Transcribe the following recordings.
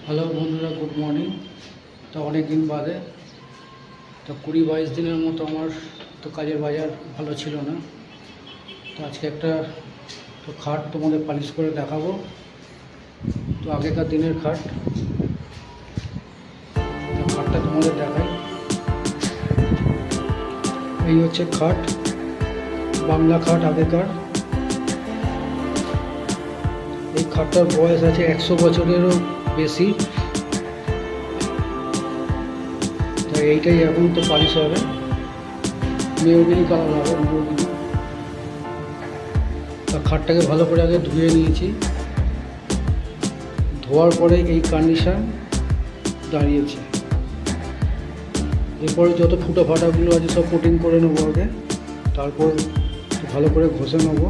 Hello বন্ধুরা, good morning. তো অনেক দিন বাদে তো 20-22 দিনের মতো আমার তো কাজের বাজার ভালো ছিল না। তো আজকে একটা তো খাট তোমাদের পালিশ করে দেখাবো। তো আগেকার দিনের খাট, তো খাটটা তোমাদের দেখাই। এই হচ্ছে খাট, বাংলা খাট আগেকার। এই খাটটার বয়স আছে 100 বছরেরও বেশি। তো এইটাই এখন তো পালিশ হবে, মেহগিনি কালার হবে, মেহগিনি। তা খাটটাকে ভালো করে আগে ধুয়ে নিয়েছি। ধোয়ার পরে এই কন্ডিশন দাঁড়িয়েছে। এরপরে যত ফুটো ফাটাগুলো আছে সব কোটিং করে নেবো আগে, তারপর ভালো করে ঘষে নেবো।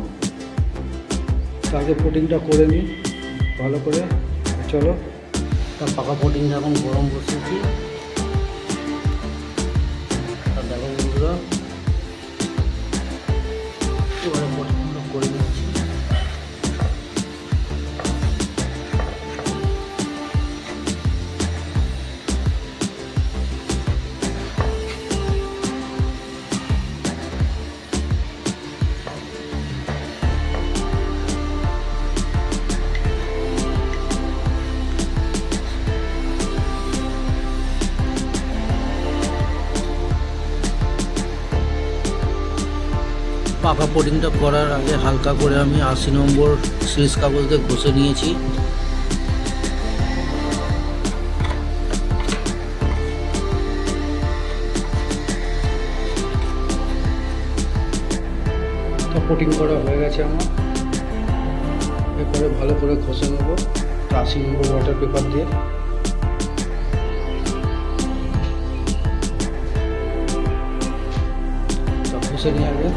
তাকে কোটিংটা করে নিই ভালো করে। চলো, তা পাকা কোটিংটা এখন গরম বসিয়েছি। তা দেখো বন্ধুরা, এবারে কোটিংগুলো করে নিচ্ছি। পাকা কোটিংটা করার আগে হালকা করে আমি 80 নম্বর সিরিজ কাগজ দিয়ে ঘষে নিয়েছি। তো কোটিং করা হয়ে গেছে আমার। এরপরে ভালো করে ঘষে নেবো 80 নম্বর ওয়াটার পেপার দিয়ে। তো ঘষে নিয়ে আগে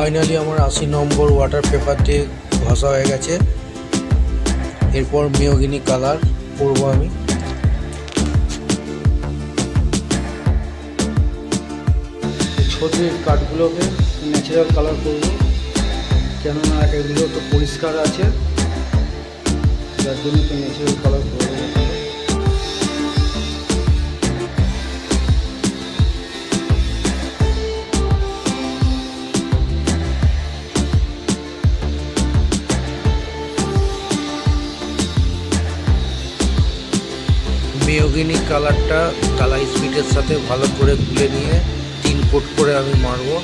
ফাইনালি আমার 80 নম্বর ওয়াটার পেপার দিয়ে ঘষা হয়ে গেছে। এরপর মেহগিনি কালার করব আমি। ছবির কাঠগুলোকে ন্যাচারাল কালার করবো, কেননা এগুলো তো পরিষ্কার আছে, যার জন্য তো ন্যাচারাল কালার করবো। মেহগিনি কালারটা কালার স্পিডের সাথে ভালো করে গুলে নিয়ে 3 কোট করে আমি মারবো।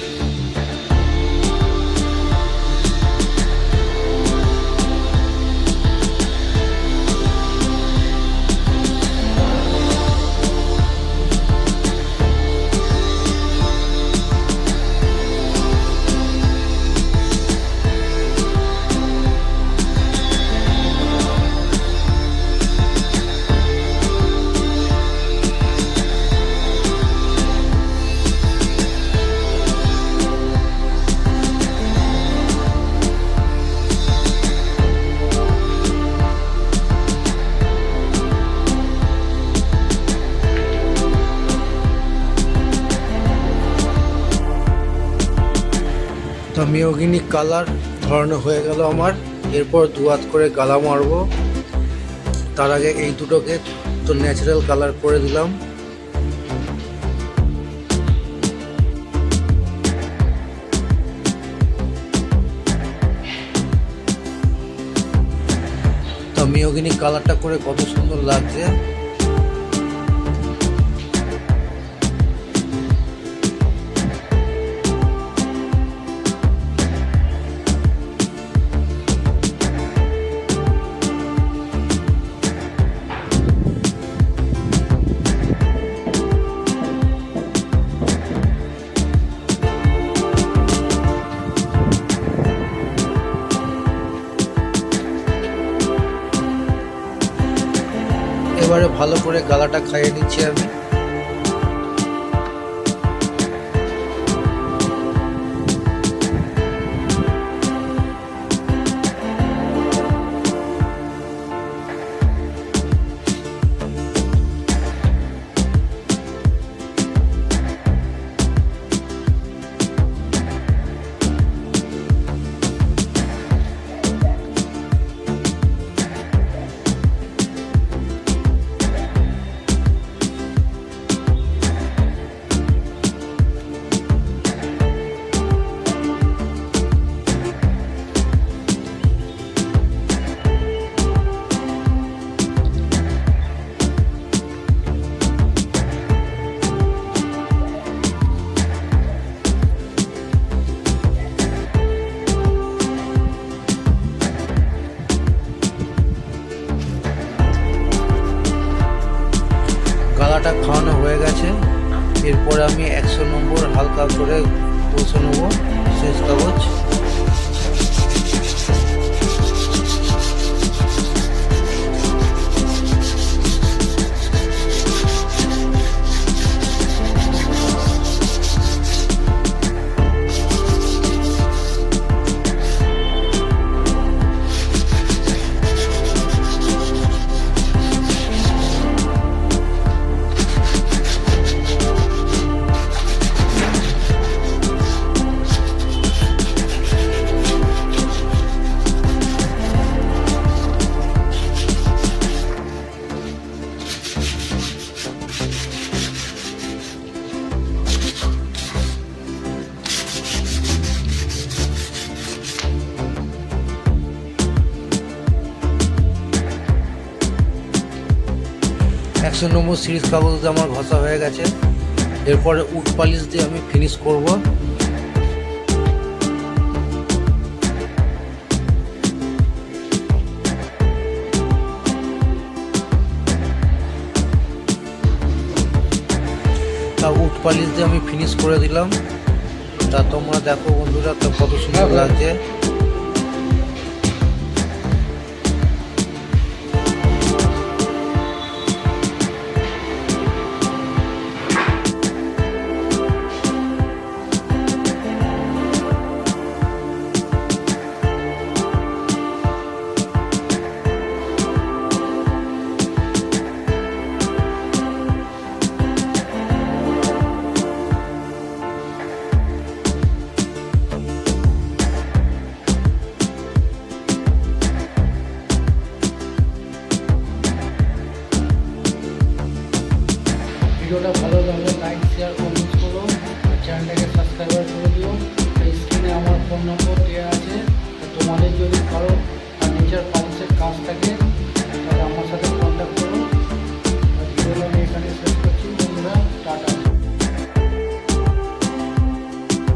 তো মেহগিনি কালার ধরানো হয়ে গেল আমার। এরপর 2 হাত করে গালা মারবো। তার আগে এই দুটোকে তো ন্যাচারাল কালার করে দিলাম। মেহগিনি কালারটা করে কত সুন্দর লাগছে। এবারে ভালো করে গালাটা খাইয়ে নিচ্ছি আমি। গালাটা খাওয়ানো হয়ে গেছে। এরপর আমি 100 নম্বর হালকা করে বসে নেবো শেষ কাগজ। একশো নম্বর সিরিজ কাগজ আমার ঘষা হয়ে গেছে। এরপরে উড পালিশ দিয়ে আমি ফিনিশ করব। তা উড পালিশ দিয়ে আমি ফিনিশ করে দিলাম। তা তোমরা দেখো বন্ধুরা, তো কত সুন্দর লাগছে। ভিডিওটা ভালো লাগলে লাইক শেয়ার কমেন্টস করো আর চ্যানেলটাকে সাবস্ক্রাইব করে দিও। স্ক্রিনে আমার ফোন নম্বর দেওয়া আছে। তোমাদের যদি কারো ফার্নিচার পালিশের কাজ থাকে তাহলে আমার সাথে